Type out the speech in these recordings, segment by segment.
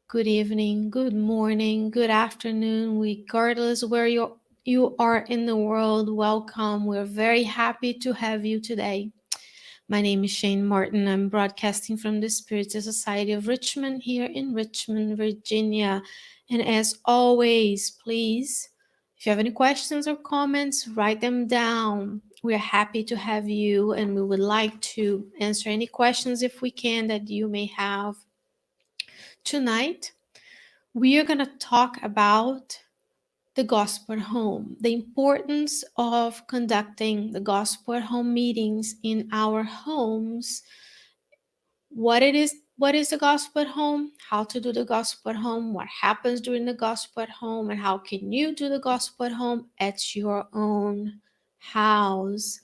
good evening, good morning, good afternoon, regardless where you are in the world. Welcome. We're very happy to have you today. My name is Shane Martin. I'm broadcasting from the Spiritist Society of Richmond here in Richmond, Virginia. And as always, please, if you have any questions or comments, write them down. We're happy to have you, and we would like to answer any questions if we can that you may have. Tonight, we are going to talk about the gospel at home, the importance of conducting the gospel at home meetings in our homes, what is the gospel at home, how to do the gospel at home, what happens during the gospel at home, and how can you do the gospel at home at your own house.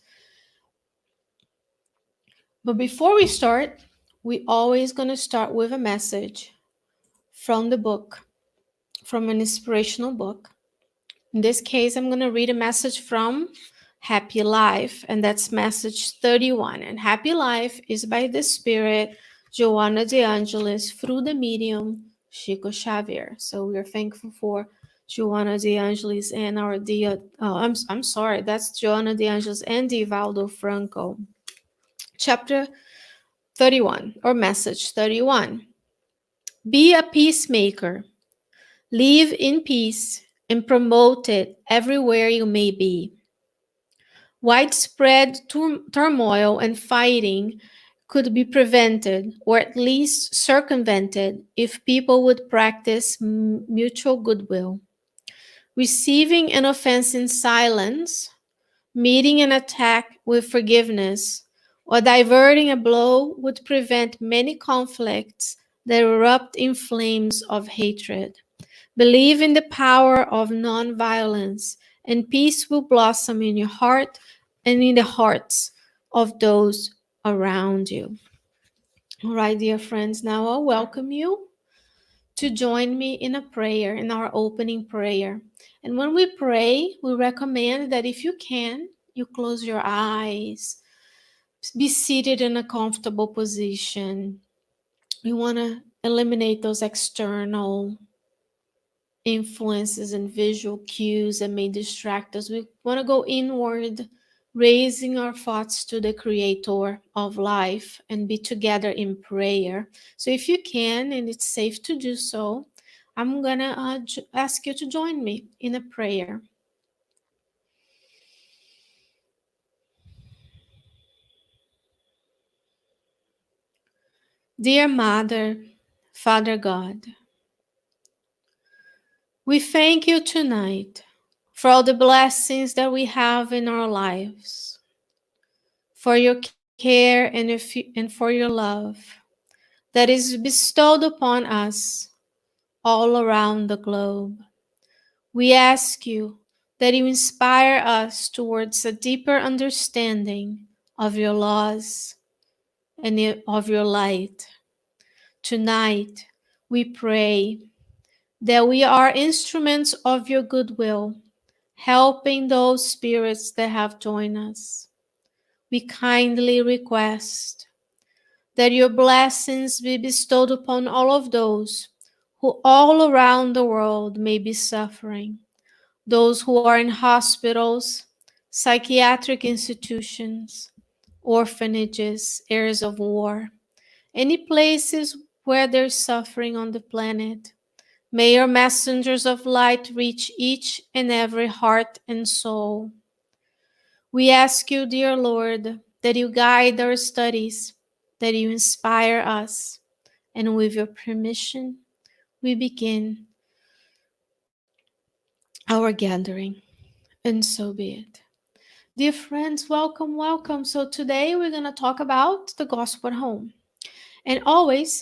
But before we start, we always going to start with a message from the book, from an inspirational book. In this case, I'm going to read a message from Happy Life, and that's message 31. And Happy Life is by the Spirit, Joanna de Angelis, through the medium, Chico Xavier. So we are thankful for Joanna de Angelis and our dear, I'm sorry, that's Joanna de Angelis and Divaldo Franco. Chapter 31, or message 31. Be a peacemaker. Live in peace and promote it everywhere you may be. Widespread turmoil and fighting could be prevented or at least circumvented if people would practice mutual goodwill. Receiving an offense in silence, meeting an attack with forgiveness, or diverting a blow would prevent many conflicts that erupt in flames of hatred. Believe in the power of nonviolence, and peace will blossom in your heart and in the hearts of those around you. All right, dear friends, now I'll welcome you to join me in a prayer, in our opening prayer. And when we pray, we recommend that if you can, you close your eyes, be seated in a comfortable position. We want to eliminate those external influences and visual cues that may distract us. We want to go inward, raising our thoughts to the creator of life and be together in prayer. So if you can, and it's safe to do so, I'm going to ask you to join me in a prayer. Dear Mother, Father God, we thank you tonight for all the blessings that we have in our lives, for your care and for your love that is bestowed upon us all around the globe. We ask you that you inspire us towards a deeper understanding of your laws and of your light. Tonight, we pray that we are instruments of your goodwill, helping those spirits that have joined us. We kindly request that your blessings be bestowed upon all of those who all around the world may be suffering, those who are in hospitals, psychiatric institutions, orphanages, areas of war, any places where there's suffering on the planet. May your messengers of light reach each and every heart and soul. We ask you, dear Lord, that you guide our studies, that you inspire us, and with your permission, we begin our gathering, and so be it. Dear friends, welcome, welcome. So today we're going to talk about the gospel at home. And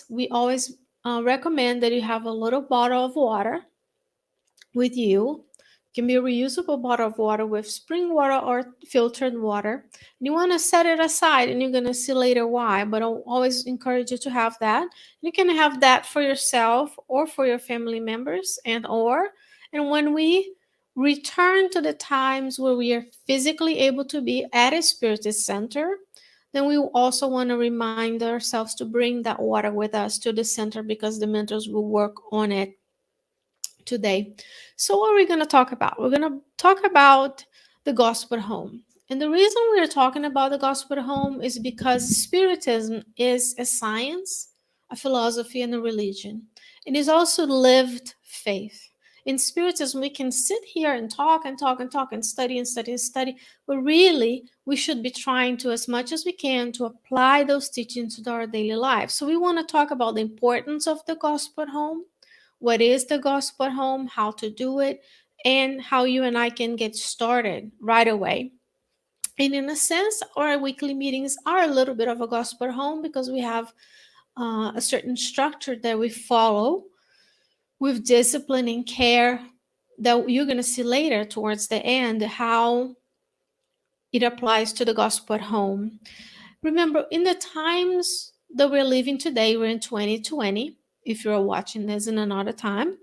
we always recommend that you have a little bottle of water with you. It can be a reusable bottle of water with spring water or filtered water. And you want to set it aside, and you're going to see later why, but I'll always encourage you to have that. You can have that for yourself or for your family members, and when we return to the times where we are physically able to be at a Spiritist Center, then we also want to remind ourselves to bring that water with us to the center, because the mentors will work on it today. So, what are we going to talk about? We're going to talk about the gospel home. And the reason we're talking about the gospel home is because Spiritism is a science, a philosophy, and a religion. It is also lived faith. In Spiritism, we can sit here and talk and talk and talk and study and study and study, but really, we should be trying to, as much as we can, to apply those teachings to our daily life. So, we want to talk about the importance of the gospel home, what is the gospel home, how to do it, and how you and I can get started right away. And in a sense, our weekly meetings are a little bit of a gospel home, because we have a certain structure that we follow with discipline and care that you're going to see later towards the end how it applies to the gospel home. Remember, in the times that we're living today, we're in 2020. If you're watching this in another time,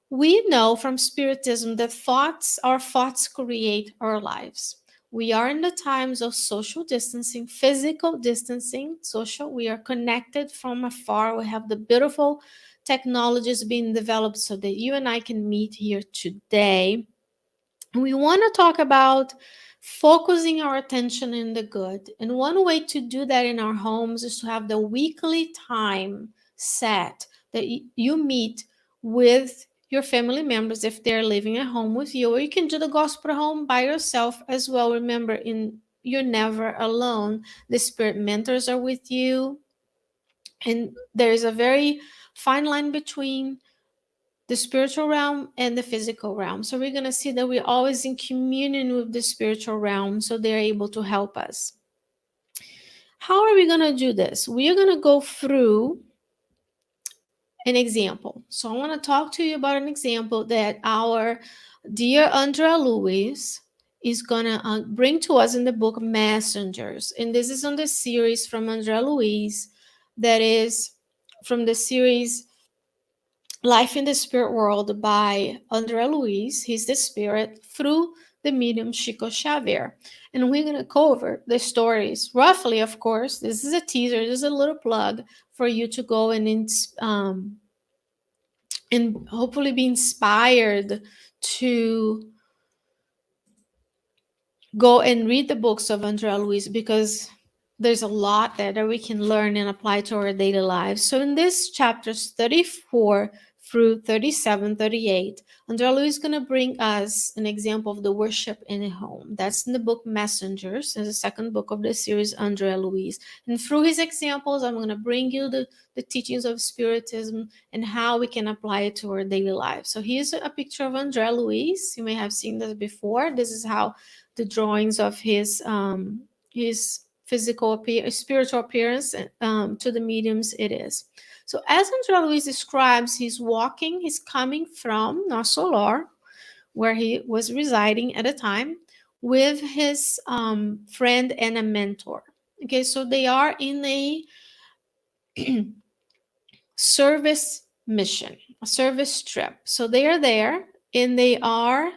we know from Spiritism that our thoughts create our lives. We are in the times of social distancing, physical distancing, social. We are connected from afar. We have the beautiful technologies being developed so that you and I can meet here today. We want to talk about focusing our attention in the good. And one way to do that in our homes is to have the weekly time set that you meet with your family members if they're living at home with you, or you can do the gospel home by yourself as well. Remember, you're never alone. The spirit mentors are with you, and there is a very fine line between the spiritual realm and the physical realm. So we're going to see that we're always in communion with the spiritual realm, so they're able to help us. How are we going to do this? We are going to go through an example. So I want to talk to you about an example that our dear Andrea Louise is going to bring to us in the book Messengers. And this is on the series from Andrea Louise, that is from the series Life in the Spirit World by Andrea Luiz. He's the spirit through the medium Chico Xavier. And we're going to cover the stories roughly, of course. This is a teaser, this is a little plug for you to go and hopefully be inspired to go and read the books of Andrea Luiz, because there's a lot there that we can learn and apply to our daily lives. So in this chapters 34 through 37, 38, Andrea Luiz is going to bring us an example of the worship in a home. That's in the book Messengers. It's the second book of the series, Andrea Luiz. And through his examples, I'm going to bring you the teachings of Spiritism and how we can apply it to our daily life. So here's a picture of Andrea Luiz. You may have seen this before. This is how the drawings of his physical spiritual appearance to the mediums it is. So as Andrea Luiz describes, he's coming from Nosso, where he was residing at the time, with his friend and a mentor. Okay, so they are in a service mission, a service trip. So they are there and they are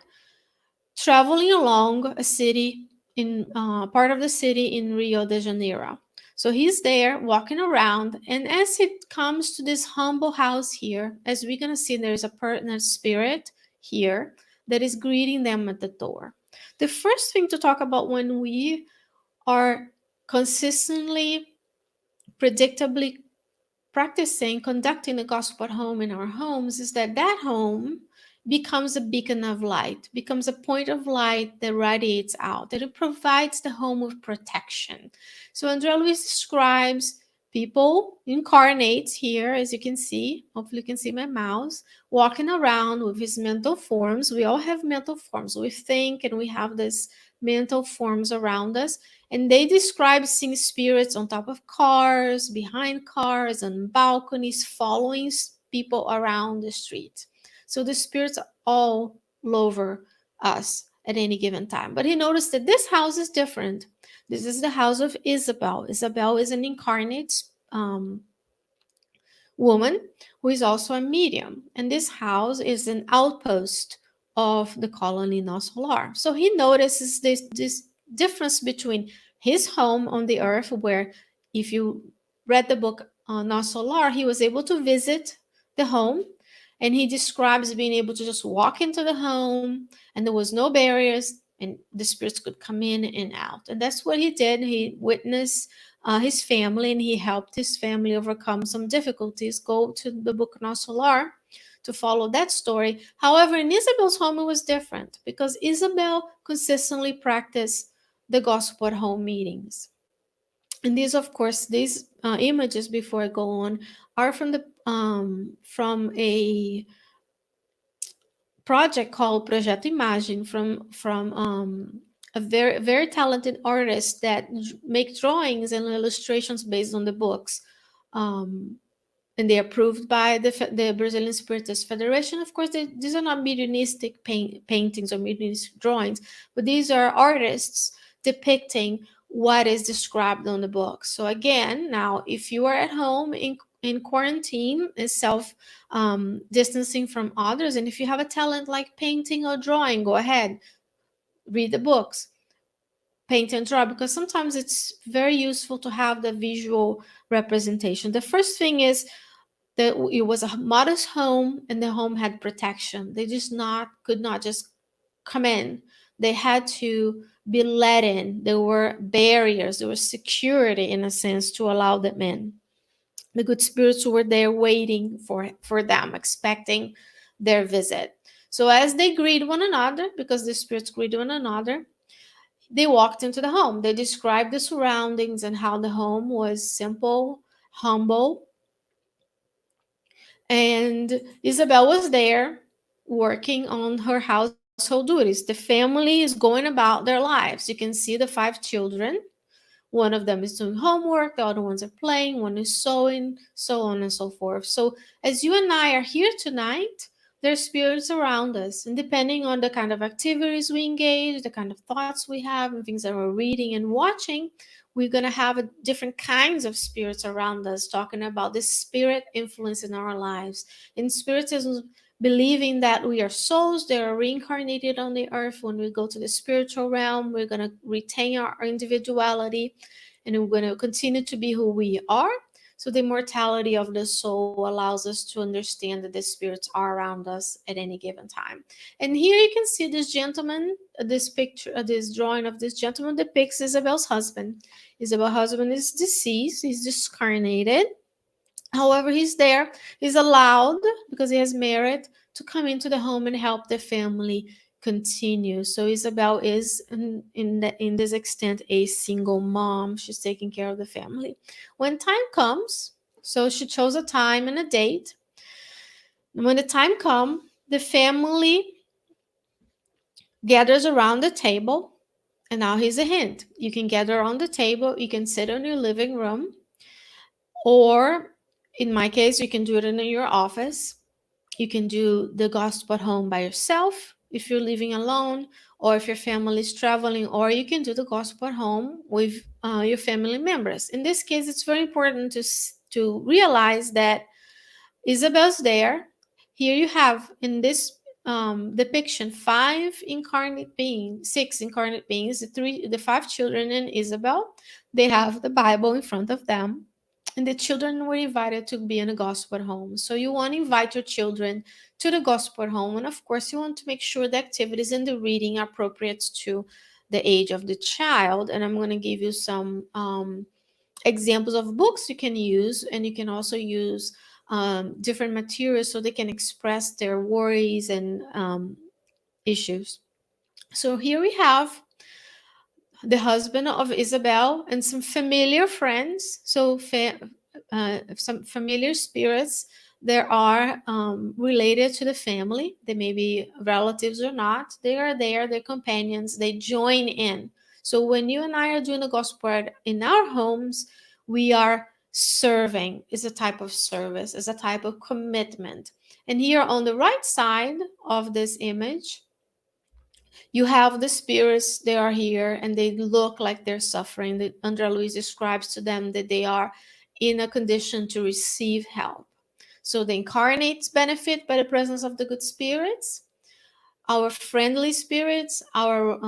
traveling along a city in part of the city in Rio de Janeiro. So he's there walking around, and as he comes to this humble house here, as we're gonna see, there's a spirit here that is greeting them at the door. The first thing to talk about when we are consistently, predictably practicing conducting the gospel at home in our homes is that home becomes a beacon of light, becomes a point of light that radiates out, that it provides the home with protection. So Andrea Luiz describes people, incarnates here, as you can see, hopefully you can see my mouse, walking around with his mental forms. We all have mental forms. We think and we have this mental forms around us, and they describe seeing spirits on top of cars, behind cars, and balconies, following people around the street. So the spirits are all over us at any given time. But he noticed that this house is different. This is the house of Isabel. Isabel is an incarnate woman who is also a medium. And this house is an outpost of the colony Nosso Lar. So he notices this difference between his home on the earth, where if you read the book Non Solar, he was able to visit the home, and he describes being able to just walk into the home and there was no barriers and the spirits could come in and out. And that's what he did. He witnessed his family, and he helped his family overcome some difficulties. Go to the book Non Solar to follow that story. However, in Isabel's home, it was different because Isabel consistently practiced the gospel at home meetings. And these, of course, these images, before I go on, are from a project called Projeto Imagem from a very talented artist that make drawings and illustrations based on the books. Um, and they're approved by the Brazilian Spiritist Federation. Of course, these are not mediumistic paintings or mediumistic drawings, but these are artists depicting what is described on the book. So again, now if you are at home in quarantine and self distancing from others, and if you have a talent like painting or drawing, go ahead, read the books, paint and draw, because sometimes it's very useful to have the visual representation. The first thing is that it was a modest home, and the home had protection. They just not could not just come in. They had to be let in. There were barriers, there was security in a sense to allow them in. The good spirits were there waiting for them, expecting their visit. So as they greet one another, because the spirits greet one another, they walked into the home. They described the surroundings and how the home was simple, humble, and Isabel was there working on her household duties. The family is going about their lives. You can see the 5 children. One of them is doing homework, the other ones are playing, one is sewing, so on and so forth. So, as you and I are here tonight, there's spirits around us. And depending on the kind of activities we engage, the kind of thoughts we have, and things that we're reading and watching, we're going to have different kinds of spirits around us, talking about this spirit influence in our lives. In Spiritism, believing that we are souls that are reincarnated on the earth. When we go to the spiritual realm, we're going to retain our individuality, and we're going to continue to be who we are. So the immortality of the soul allows us to understand that the spirits are around us at any given time. And here you can see this gentleman, this picture, this drawing of this gentleman depicts Isabel's husband. Isabel's husband is deceased, he's discarnated. However, he's there. He's allowed, because he has merit, to come into the home and help the family continue. So Isabel is, in this extent, a single mom. She's taking care of the family. When time comes, so she chose a time and a date. When the time comes, the family gathers around the table. And now here's a hint. You can gather around the table. You can sit in your living room, or in my case, you can do it in your office. You can do the gospel at home by yourself if you're living alone, or if your family is traveling, or you can do the gospel at home with your family members. In this case, it's very important to realize that Isabel's there. Here you have in this depiction 6 incarnate beings, the 5 children and Isabel. They have the Bible in front of them, and the children were invited to be in a gospel at home. So you want to invite your children to the gospel at home, and of course you want to make sure the activities and the reading are appropriate to the age of the child. And I'm going to give you some examples of books you can use, and you can also use different materials so they can express their worries and issues. So here we have the husband of Isabel and some familiar friends. So some familiar spirits that are related to the family. They may be relatives or not. They are there, they're companions, they join in. So when you and I are doing the gospel in our homes, we are serving. Is a type of service, is a type of commitment. And here on the right side of this image, you have the spirits. They are here and they look like they're suffering. Andrea Luiz describes to them that they are in a condition to receive help. So the incarnates benefit by the presence of the good spirits. our friendly spirits, our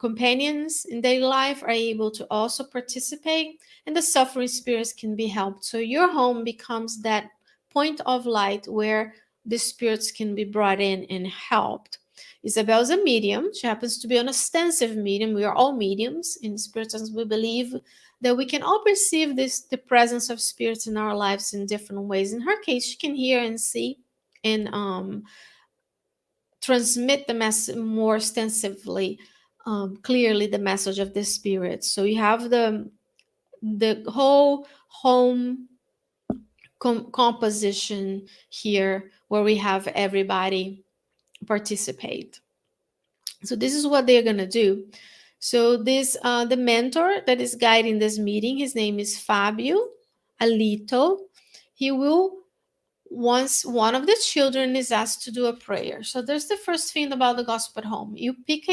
companions in daily life are able to also participate, and the suffering spirits can be helped. So your home becomes that point of light where the spirits can be brought in and helped. Isabel is a medium. She happens to be an ostensive medium. We are all mediums. In Spiritism, we believe that we can all perceive the presence of spirits in our lives in different ways. In her case, she can hear and see and transmit the message more extensively, clearly the message of the spirit. So you have the whole home composition here where we have everybody participate. So this is what they're gonna do. So this the mentor that is guiding this meeting, his name is Fabio Alito. He will, once one of the children is asked to do a prayer. So there's the first thing about the gospel at home. You pick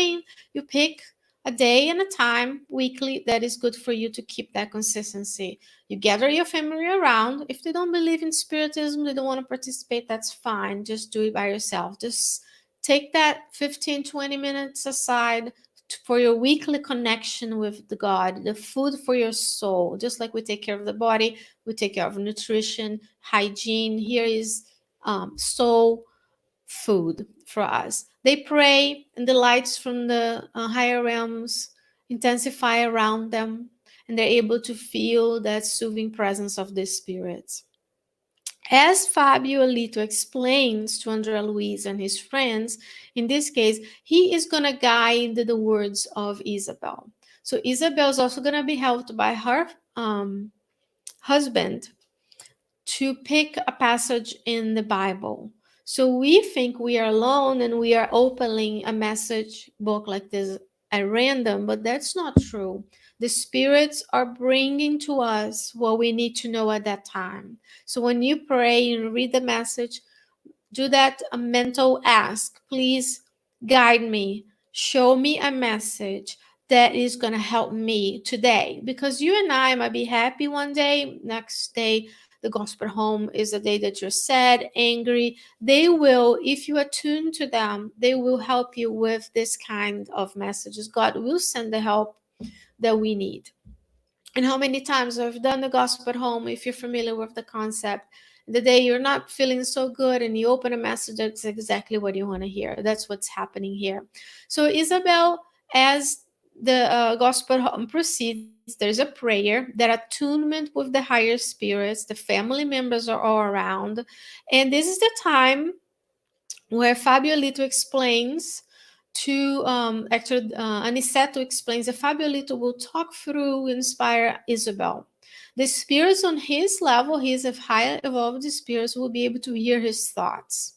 a day and a time weekly that is good for you to keep that consistency. You gather your family around. If they don't believe in spiritism, they don't want to participate, that's fine. Just do it by yourself. Just take that 15, 20 minutes aside for your weekly connection with the God, the food for your soul. Just like we take care of the body, we take care of nutrition, hygiene. Here is soul food for us. They pray, and the lights from the higher realms intensify around them, and they're able to feel that soothing presence of the spirits. As Fabio Alito explains to Andrea Luiz and his friends, in this case, he is going to guide the words of Isabel. So Isabel is also going to be helped by her husband to pick a passage in the Bible. So we think we are alone and we are opening a message book like this at random, but that's not true. The spirits are bringing to us what we need to know at that time. So when you pray and read the message, do that a mental ask. Please guide me, show me a message that is going to help me today, because you and I might be happy one day, next day the gospel home is a day that you're sad, angry. They will, if you attune to them, they will help you with this kind of messages. God will send the help that we need. And how many times I've done the gospel at home, if you're familiar with the concept, the day you're not feeling so good and you open a message, that's exactly what you want to hear. That's what's happening here. So Isabel, as the gospel home proceeds, there's a prayer, that attunement with the higher spirits, the family members are all around. And this is the time where Fabio Lito explains to actually Aniceto explains that Fabio Lito will talk through, inspire Isabel. The spirits on his level, his higher evolved spirits, will be able to hear his thoughts.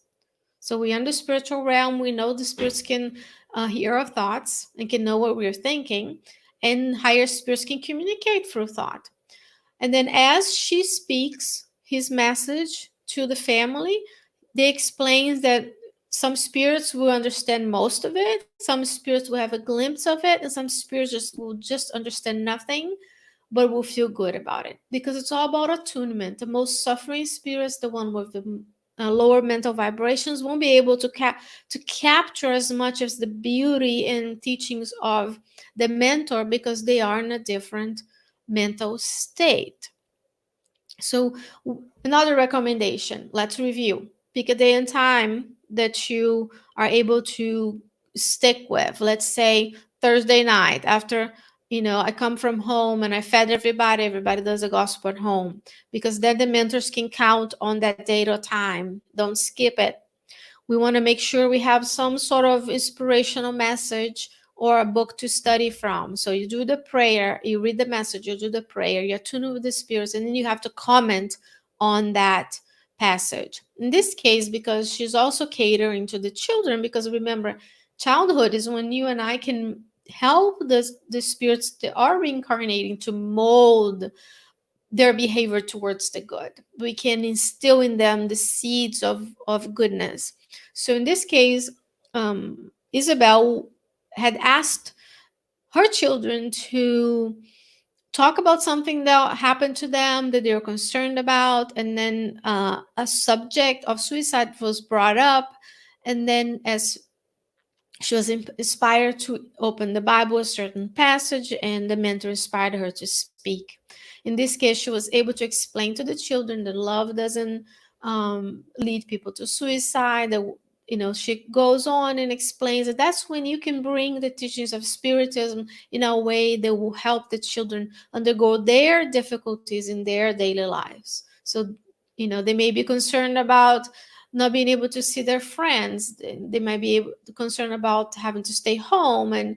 So we are in the spiritual realm. We know the spirits can hear our thoughts and can know what we're thinking, and higher spirits can communicate through thought. And then as she speaks his message to the family, they explains that some spirits will understand most of it, some spirits will have a glimpse of it, and some spirits will just understand nothing, but will feel good about it. Because it's all about attunement. The most suffering spirits, the one with the lower mental vibrations, won't be able to capture as much as the beauty and teachings of the mentor, because they are in a different mental state. So another recommendation, let's review. Pick a day and time that you are able to stick with. Let's say Thursday night after, I come from home and I fed everybody does a gospel at home, because then the mentors can count on that date or time. Don't skip it. We want to make sure we have some sort of inspirational message or a book to study from. So you do the prayer, you read the message, you do the prayer, you're tuning with the spirits, and then you have to comment on that passage. In this case, because she's also catering to the children, because remember, childhood is when you and I can help the spirits that are reincarnating to mold their behavior towards the good. We can instill in them the seeds of goodness. So in this case, Isabel had asked her children to talk about something that happened to them that they were concerned about, and then a subject of suicide was brought up, and then as she was inspired to open the Bible, a certain passage, and the mentor inspired her to speak. In this case, she was able to explain to the children that love doesn't lead people to suicide. That, she goes on and explains that that's when you can bring the teachings of Spiritism in a way that will help the children undergo their difficulties in their daily lives. So, they may be concerned about not being able to see their friends. They might be concerned about having to stay home, and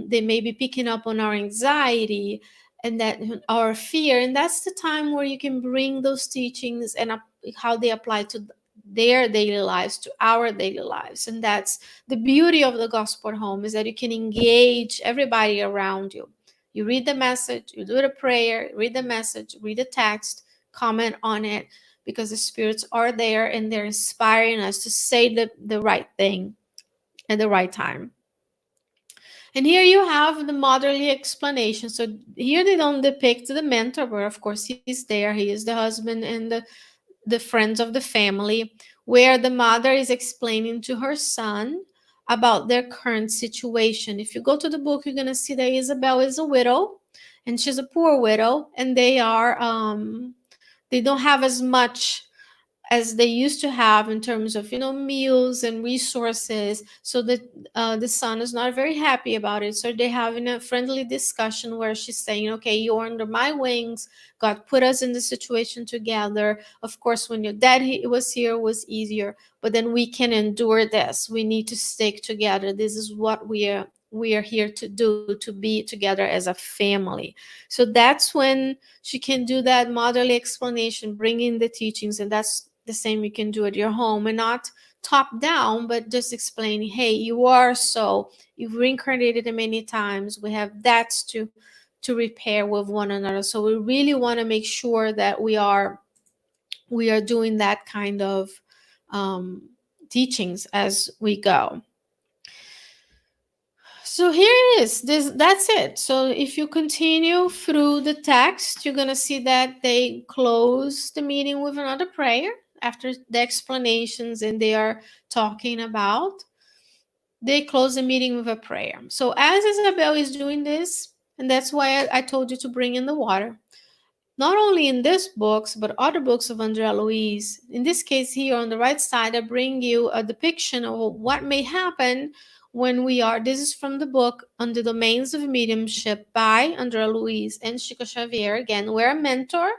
they may be picking up on our anxiety and that our fear. And that's the time where you can bring those teachings and how they apply to their daily lives, to our daily lives. And that's the beauty of the gospel at home, is that you can engage everybody around you. You read the message, you do the prayer, read the message, read the text, comment on it, because the spirits are there and they're inspiring us to say the right thing at the right time. And here you have the motherly explanation. So here they don't depict the mentor, but of course he's there. He is the husband and the friends of the family, where the mother is explaining to her son about their current situation. If you go to the book, you're going to see that Isabel is a widow, and she's a poor widow, and they don't have as much as they used to have in terms of meals and resources. So that the son is not very happy about it. So they're having a friendly discussion where she's saying, okay, you're under my wings, God put us in this situation together. Of course, when your dad was here, it was easier, but then we can endure this. We need to stick together. This is what we are here to do, to be together as a family. So that's when she can do that motherly explanation, bring in the teachings. And that's the same you can do at your home, and not top down, but just explaining, hey, you've reincarnated many times. We have debts to repair with one another. So we really want to make sure that we are doing that kind of teachings as we go. So here it is. That's it. So if you continue through the text, you're going to see that they close the meeting with another prayer after the explanations, and they are talking about. They close the meeting with a prayer. So as Isabel is doing this, and that's why I told you to bring in the water. Not only in this books, but other books of Andrea Louise. In this case here on the right side, I bring you a depiction of what may happen when we are. This is from the book On the Domains of Mediumship by Andrea Louise and Chico Xavier. Again, we're a mentor,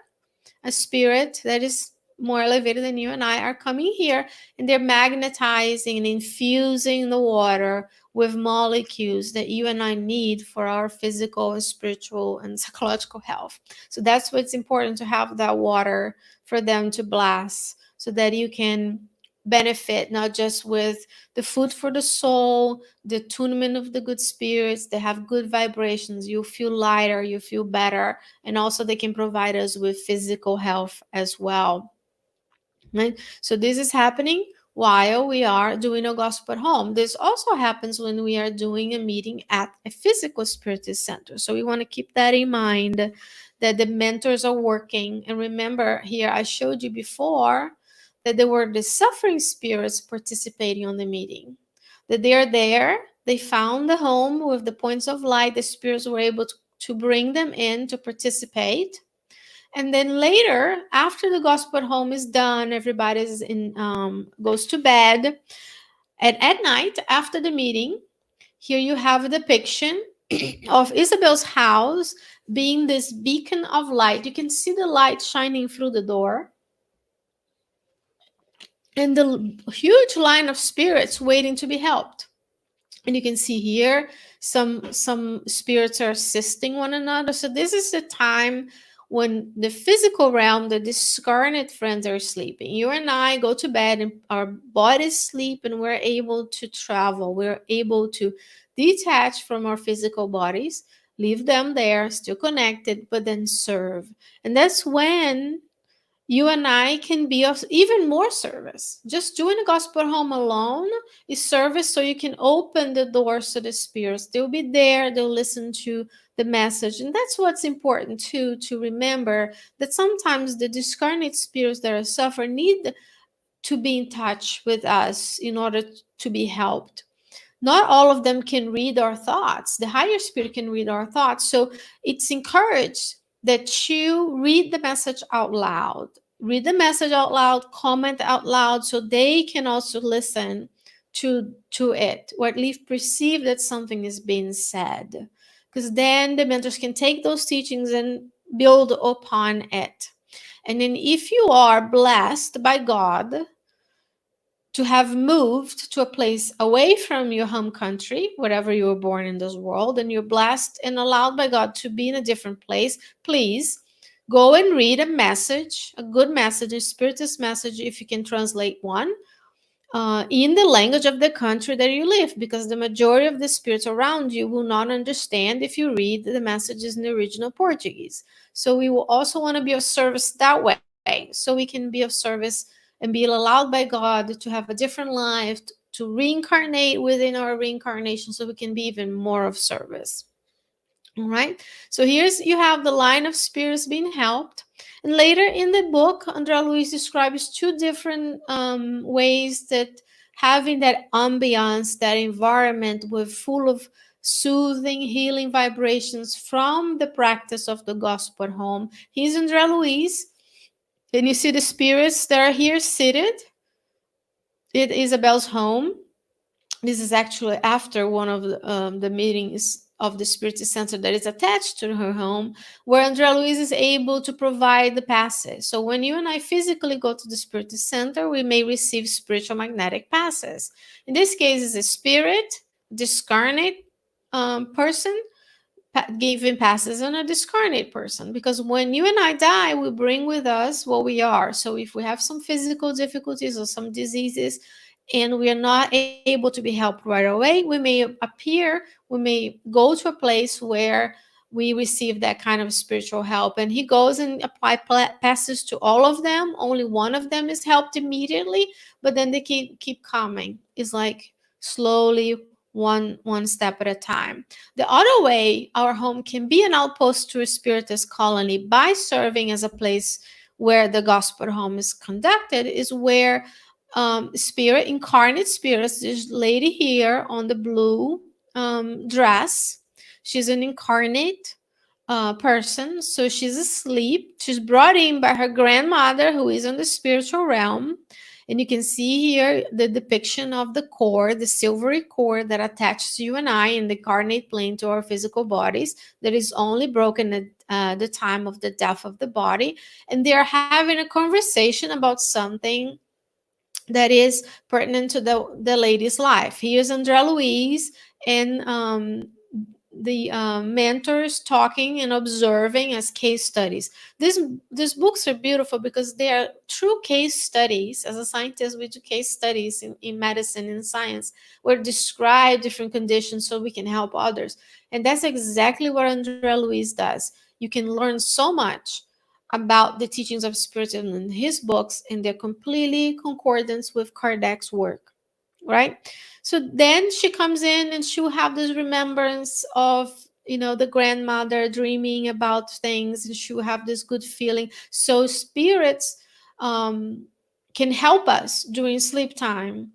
a spirit that is more elevated than you and I, are coming here, and they're magnetizing and infusing the water with molecules that you and I need for our physical and spiritual and psychological health. So that's why it's important to have that water for them to bless, so that you can benefit not just with the food for the soul, the attunement of the good spirits. They have good vibrations. You feel lighter, you feel better, and also they can provide us with physical health as well. Right? So this is happening while we are doing a gospel at home. This also happens when we are doing a meeting at a physical Spiritist center. So we want to keep that in mind, that the mentors are working. And remember, here I showed you before that there were the suffering spirits participating on the meeting, that they are there. They found the home with the points of light. The spirits were able to bring them in to participate. And then later, after the gospel at home is done, everybody's goes to bed. And at night, after the meeting, here you have a depiction of Isabel's house being this beacon of light. You can see the light shining through the door, and the huge line of spirits waiting to be helped. And you can see here some spirits are assisting one another. So this is the time when the physical realm, the discarnate friends, are sleeping. You and I go to bed and our bodies sleep, and we're able to travel. We're able to detach from our physical bodies, leave them there, still connected, but then serve. And that's when you and I can be of even more service. Just doing the gospel at home alone is service, so you can open the doors to the spirits. They'll be there, they'll listen to the message. And that's what's important too, to remember that sometimes the discarnate spirits that are suffering need to be in touch with us in order to be helped. Not all of them can read our thoughts. The higher spirit can read our thoughts. So it's encouraged that you read the message out loud. Read the message out loud, comment out loud, so they can also listen to it, or at least perceive that something is being said. Because then the mentors can take those teachings and build upon it. And then if you are blessed by God to have moved to a place away from your home country, wherever you were born in this world, and you're blessed and allowed by God to be in a different place, please go and read a message, a good message, a spiritist message, if you can translate one, in the language of the country that you live, because the majority of the spirits around you will not understand if you read the messages in the original Portuguese. So we will also want to be of service that way, so we can be of service and be allowed by God to have a different life, to reincarnate within our reincarnation, so we can be even more of service. All right. So here's you have the line of spirits being helped. And later in the book, Andrea Luiz describes two different ways that having that ambiance, that environment with full of soothing, healing vibrations from the practice of the gospel at home. Here's Andrea Luiz. And you see the spirits that are here seated at Isabel's home. This is actually after one of the meetings of the Spiritist Center that is attached to her home, where Andrea Luiz is able to provide the passes. So when you and I physically go to the Spiritist Center, we may receive spiritual magnetic passes. In this case, it's a spirit, discarnate person giving passes on a discarnate person, because when you and I die, we bring with us what we are. So if we have some physical difficulties or some diseases and we are not able to be helped right away, we may appear, we may go to a place where we receive that kind of spiritual help, and he goes and apply passes to all of them. Only one of them is helped immediately, but then they keep coming. It's like slowly, one step at a time. The other way our home can be an outpost to a spiritist colony by serving as a place where the gospel home is conducted is where spirit, incarnate spirits, this lady here on the blue dress, she's an incarnate person. So she's asleep. She's brought in by her grandmother, who is in the spiritual realm. And you can see here the depiction of the cord, the silvery cord that attaches you and I in the incarnate plane to our physical bodies, that is only broken at the time of the death of the body. And they are having a conversation about something that is pertinent to the lady's life. Here's Andrea Luiz and the mentors talking and observing as case studies. These books are beautiful because they are true case studies. As a scientist, we do case studies in medicine and science, where describe different conditions so we can help others. And that's exactly what Andrea Luiz does. You can learn so much about the teachings of Spiritism in his books, and they're completely concordance with Kardec's work, right? So then she comes in and she'll have this remembrance of, the grandmother dreaming about things, and she'll have this good feeling. So spirits can help us during sleep time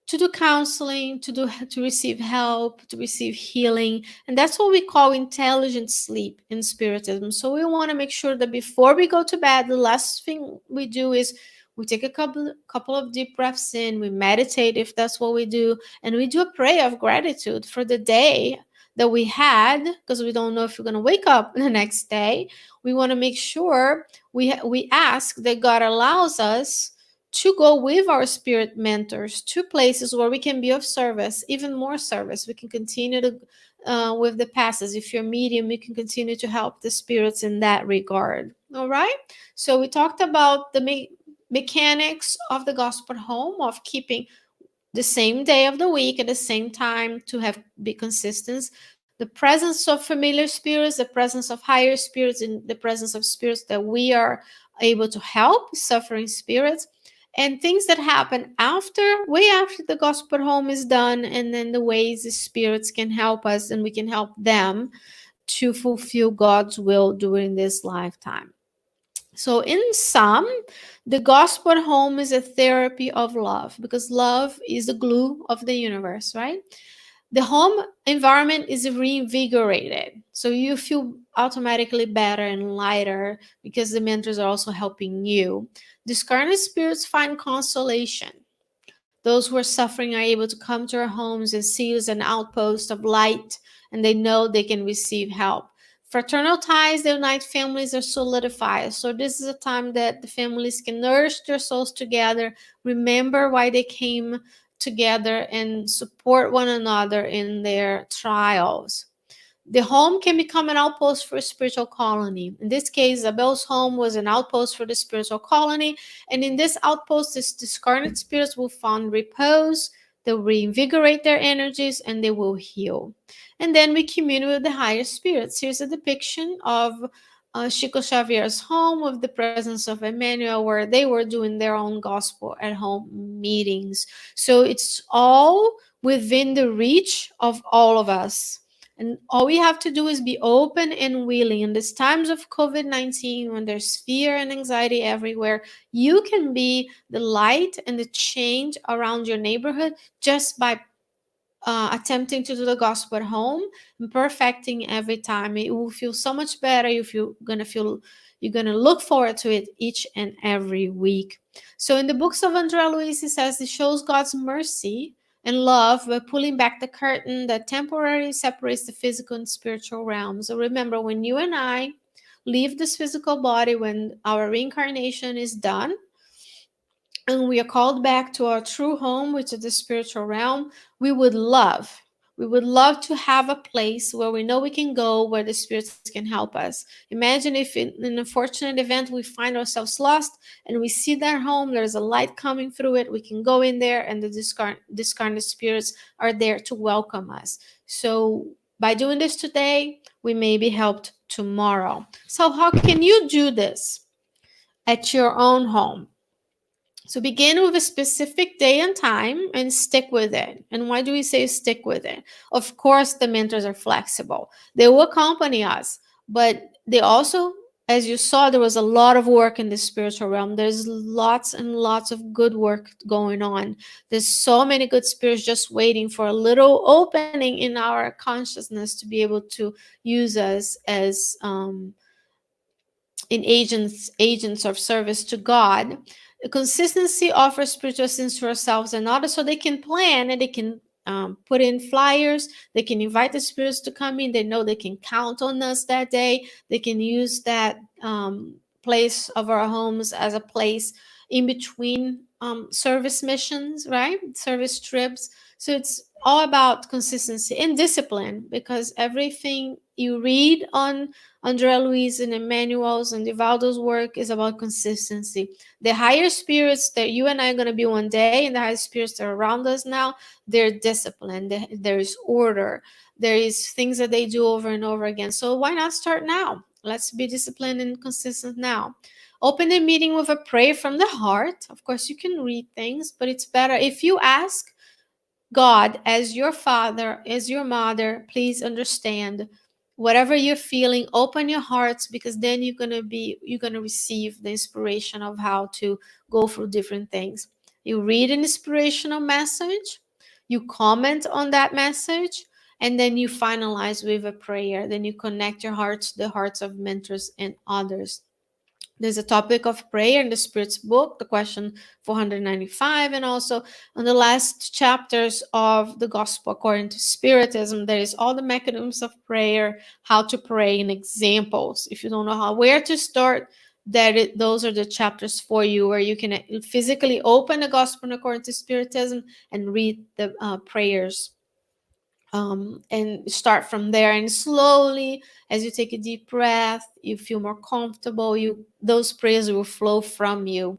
to do counseling, to receive help, to receive healing. And that's what we call intelligent sleep in Spiritism. So we want to make sure that before we go to bed, the last thing we do is we take a couple of deep breaths in, we meditate if that's what we do, and we do a prayer of gratitude for the day that we had, because we don't know if we're going to wake up the next day. We want to make sure we ask that God allows us to go with our spirit mentors to places where we can be of service, even more service. We can continue to with the passes. If you're medium, you can continue to help the spirits in that regard. All right. So we talked about the mechanics of the gospel home, of keeping the same day of the week at the same time to be consistent. The presence of familiar spirits, the presence of higher spirits, and the presence of spirits that we are able to help, suffering spirits, and things that happen way after the gospel home is done, and then the ways the spirits can help us and we can help them to fulfill God's will during this lifetime. So, in sum, the gospel home is a therapy of love, because love is the glue of the universe, right? The home environment is reinvigorated. So you feel automatically better and lighter because the mentors are also helping you. Discarnate spirits find consolation. Those who are suffering are able to come to our homes and see us an outpost of light, and they know they can receive help. Fraternal ties that unite families are solidified. So this is a time that the families can nourish their souls together, remember why they came together, and support one another in their trials. The home can become an outpost for a spiritual colony. In this case, Isabel's home was an outpost for the spiritual colony, and in this outpost, these discarnate spirits will find repose, they'll reinvigorate their energies, and they will heal. And then we commune with the higher spirits. Here's a depiction of Chico Xavier's home with the presence of Emmanuel, where they were doing their own gospel at home meetings. So it's all within the reach of all of us. And all we have to do is be open and willing. In these times of COVID 19, when there's fear and anxiety everywhere, you can be the light and the change around your neighborhood just by attempting to do the gospel at home and perfecting every time. It will feel so much better. You're gonna look forward to it each and every week. So in the books of Andrea Luiz, he says it shows God's mercy and love by pulling back the curtain that temporarily separates the physical and spiritual realms. So remember, when you and I leave this physical body, when our reincarnation is done, and we are called back to our true home, which is the spiritual realm, we would love. We would love to have a place where we know we can go, where the spirits can help us. Imagine if in an unfortunate event we find ourselves lost and we see that home, there's a light coming through it, we can go in there and the discarnate spirits are there to welcome us. So by doing this today, we may be helped tomorrow. So how can you do this at your own home? So begin with a specific day and time and stick with it. And why do we say stick with it? Of course, the mentors are flexible. They will accompany us, but they also, as you saw, there was a lot of work in the spiritual realm. There's lots and lots of good work going on. There's so many good spirits just waiting for a little opening in our consciousness to be able to use us as in agents of service to God. The consistency offers spiritual sense to ourselves and others, so they can plan and they can put in flyers. They can invite the spirits to come in. They know they can count on us that day. They can use that place of our homes as a place in between service missions, right? Service trips. So it's all about consistency and discipline, because everything you read on Andrea Luiz and Emmanuel's and Divaldo's work is about consistency. The higher spirits that you and I are going to be one day, and the higher spirits that are around us now, they're disciplined. There is order. There is things that they do over and over again. So why not start now? Let's be disciplined and consistent now. Open the meeting with a prayer from the heart. Of course, you can read things, but it's better if you ask God, as your father, as your mother, please understand whatever you're feeling, open your hearts, because then you're gonna receive the inspiration of how to go through different things. You read an inspirational message, you comment on that message, and then you finalize with a prayer. Then you connect your hearts to the hearts of mentors and others. There's a topic of prayer in the Spirit's book, the question 495, and also on the last chapters of the Gospel according to Spiritism, there is all the mechanisms of prayer, how to pray, and examples. If you don't know where to start, those are the chapters for you, where you can physically open the Gospel according to Spiritism and read the prayers, and start from there. And slowly, as you take a deep breath, you feel more comfortable, those prayers will flow from you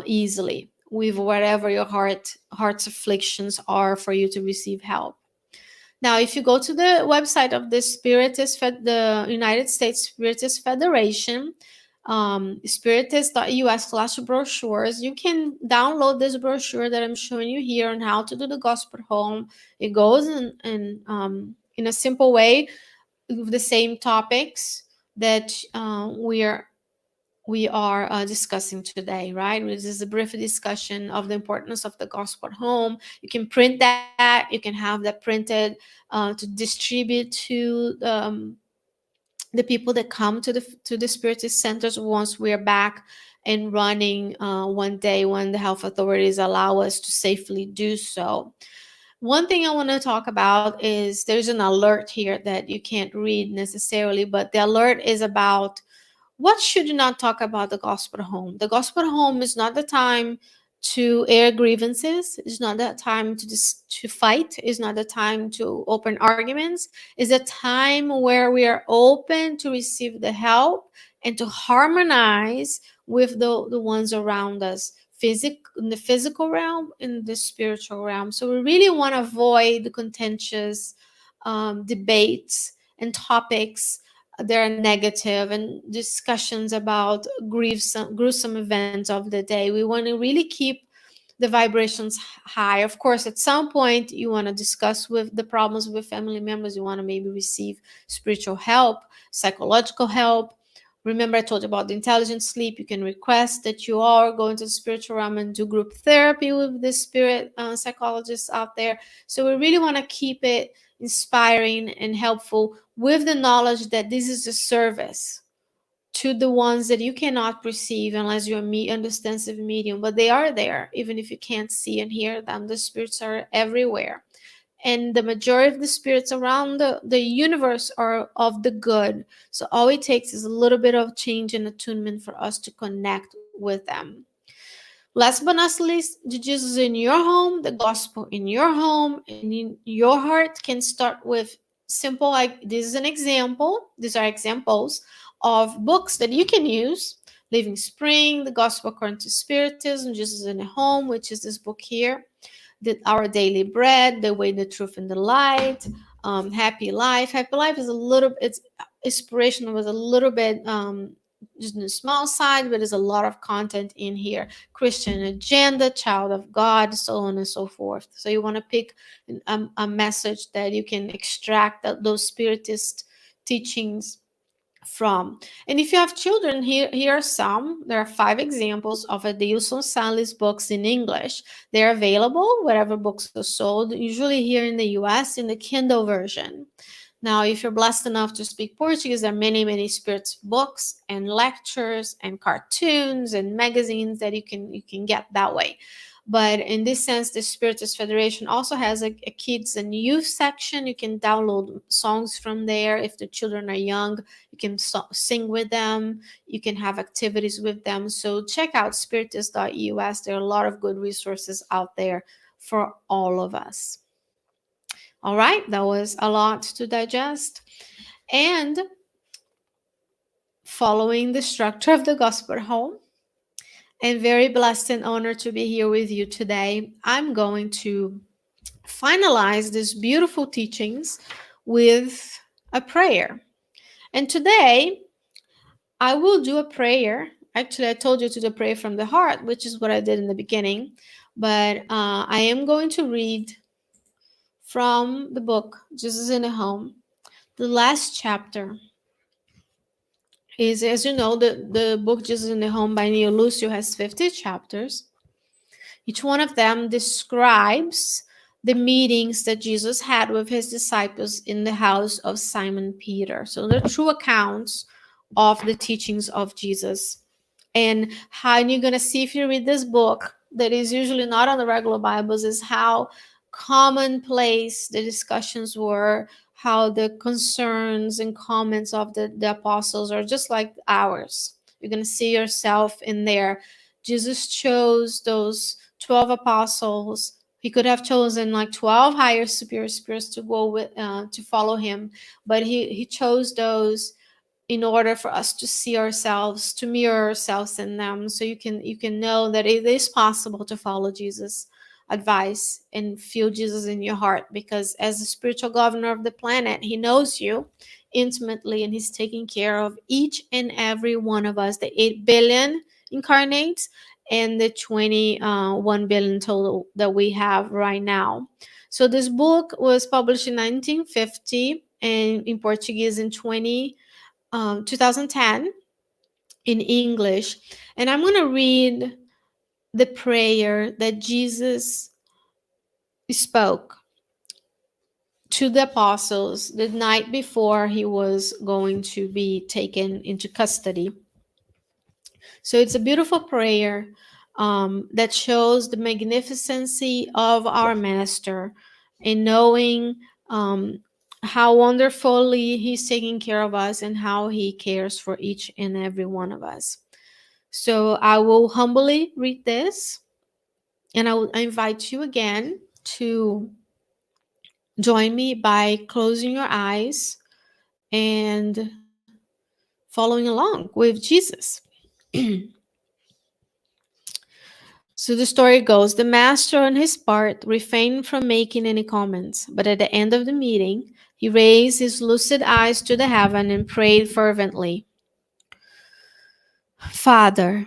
easily with whatever your heart's afflictions are, for you to receive help. Now, if you go to the website of the United States Spiritist Federation, spiritist.us/brochures, you can download this brochure that I'm showing you here on how to do the gospel home. It goes in a simple way with the same topics that we are discussing today, right? This is a brief discussion of the importance of the gospel at home. You can print that, you can have that printed to distribute to the people that come to the Spiritist centers once we're back and running one day when the health authorities allow us to safely do so. One thing I want to talk about is there's an alert here that you can't read necessarily, but the alert is about what should you not talk about the gospel home? The gospel home is not the time to air grievances. It's not the time to fight. It's not the time to open arguments. It's a time where we are open to receive the help and to harmonize with the ones around us, in the physical realm, in the spiritual realm. So we really want to avoid the contentious debates and topics there are negative and discussions about gruesome events of the day. We want to really keep the vibrations high. Of course, at some point, you want to discuss with the problems with family members. You want to maybe receive spiritual help, psychological help. Remember, I told you about the intelligent sleep. You can request that you are going to the spiritual realm and do group therapy with the spirit psychologists out there. So we really want to keep it inspiring and helpful with the knowledge that this is a service to the ones that you cannot perceive unless you're a understansive medium, but they are there even if you can't see and hear them. The spirits are everywhere, and the majority of the spirits around the universe are of the good. So all it takes is a little bit of change and attunement for us to connect with them. Last but not least, the Jesus in your home, the gospel in your home and in your heart can start with simple, like this is an example. These are examples of books that you can use. Living Spring, The Gospel According to Spiritism, Jesus in a Home, which is this book here. Our Daily Bread, The Way, the Truth, and the Light. Happy Life. Happy Life is a little, it's inspirational, was a little bit just on the small side, but there's a lot of content in here. Christian Agenda, Child of God, so on and so forth. So you want to pick a message that you can extract those spiritist teachings from. And if you have children, here are some. There are 5 examples of Adilson Salles books in English. They're available wherever books are sold, usually here in the US in the Kindle version. Now, if you're blessed enough to speak Portuguese, there are many, many spirits books and lectures and cartoons and magazines that you can get that way. But in this sense, the Spiritist Federation also has a kids and youth section. You can download songs from there. If the children are young, you can sing with them. You can have activities with them. So check out spiritist.us. There are a lot of good resources out there for all of us. All right, that was a lot to digest. And following the structure of the gospel home, and very blessed and honored to be here with you today, I'm going to finalize these beautiful teachings with a prayer. And today, I will do a prayer. Actually, I told you to do a prayer from the heart, which is what I did in the beginning. But I am going to read from the book, Jesus in a Home. The last chapter is, as you know, the book Jesus in the Home by Neo Lucio has 50 chapters. Each one of them describes the meetings that Jesus had with his disciples in the house of Simon Peter. So they're true accounts of the teachings of Jesus. And how you're going to see if you read this book that is usually not on the regular Bibles is how commonplace the discussions were, how the concerns and comments of the apostles are just like ours. You're going to see yourself in there. Jesus chose those 12 apostles. He could have chosen like 12 higher superior spirits to go with to follow him, but he chose those in order for us to see ourselves, to mirror ourselves in them, so you can know that it is possible to follow Jesus' advice and feel Jesus in your heart, because as the spiritual governor of the planet, he knows you intimately and he's taking care of each and every one of us, the 8 billion incarnates and the 21 billion total that we have right now. So this book was published in 1950 and in Portuguese in 2010. in English. And I'm going to read the prayer that Jesus spoke to the apostles the night before he was going to be taken into custody. So it's a beautiful prayer that shows the magnificency of our Master in knowing how wonderfully He's taking care of us and how He cares for each and every one of us. So I will humbly read this, and I invite you again to join me by closing your eyes and following along with Jesus. So the story goes, the master on his part refrained from making any comments, but at the end of the meeting, he raised his lucid eyes to the heaven and prayed fervently. Father,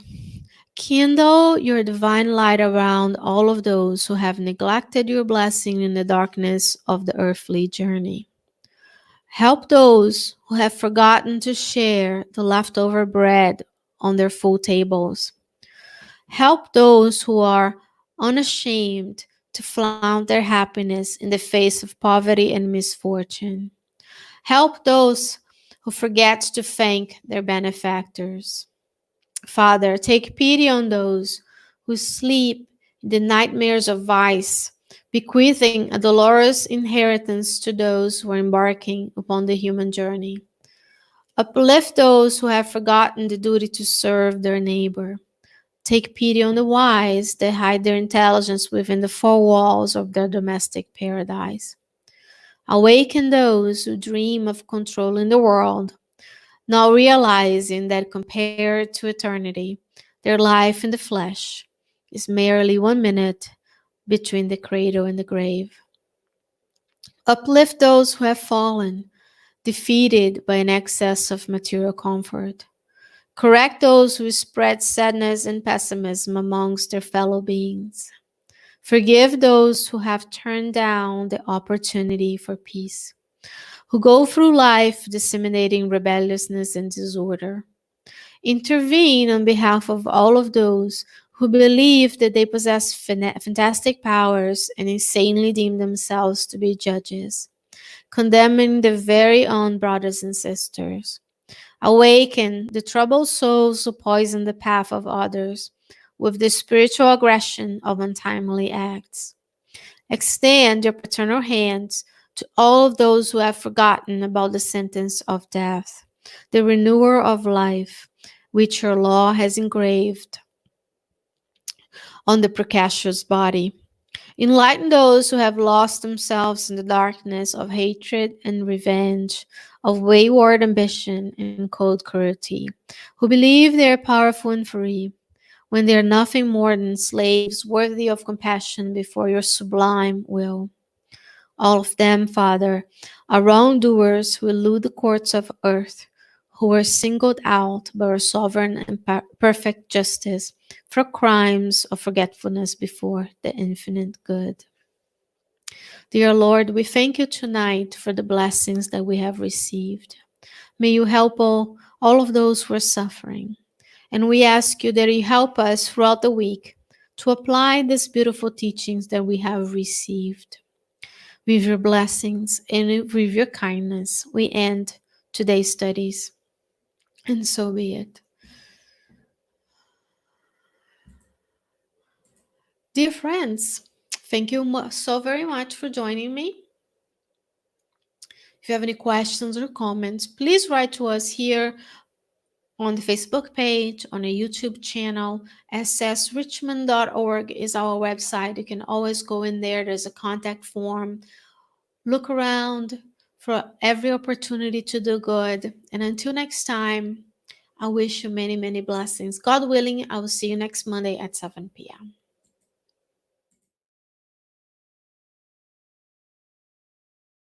kindle your divine light around all of those who have neglected your blessing in the darkness of the earthly journey. Help those who have forgotten to share the leftover bread on their full tables. Help those who are unashamed to flaunt their happiness in the face of poverty and misfortune. Help those who forget to thank their benefactors. Father, take pity on those who sleep in the nightmares of vice, bequeathing a dolorous inheritance to those who are embarking upon the human journey. Uplift those who have forgotten the duty to serve their neighbor. Take pity on the wise that hide their intelligence within the four walls of their domestic paradise. Awaken those who dream of controlling the world, now realizing that compared to eternity, their life in the flesh is merely 1 minute between the cradle and the grave. Uplift those who have fallen, defeated by an excess of material comfort. Correct those who spread sadness and pessimism amongst their fellow beings. Forgive those who have turned down the opportunity for peace, who go through life disseminating rebelliousness and disorder. Intervene on behalf of all of those who believe that they possess fantastic powers and insanely deem themselves to be judges, condemning their very own brothers and sisters. Awaken the troubled souls who poison the path of others with the spiritual aggression of untimely acts. Extend your paternal hands to all of those who have forgotten about the sentence of death, the renewer of life, which your law has engraved on the precocious body. Enlighten those who have lost themselves in the darkness of hatred and revenge, of wayward ambition and cold cruelty, who believe they are powerful and free, when they are nothing more than slaves worthy of compassion before your sublime will. All of them, Father, are wrongdoers who elude the courts of earth, who were singled out by our sovereign and perfect justice for crimes of forgetfulness before the infinite good. Dear Lord, we thank you tonight for the blessings that we have received. May you help all of those who are suffering. And we ask you that you help us throughout the week to apply these beautiful teachings that we have received. With your blessings and with your kindness, we end today's studies. And so be it. Dear friends, thank you so very much for joining me. If you have any questions or comments, please write to us here on the Facebook page, on a YouTube channel. ssrichmond.org is our website. You can always go in there. There's a contact form. Look around for every opportunity to do good. And until next time, I wish you many, many blessings. God willing, I will see you next Monday at 7 p.m.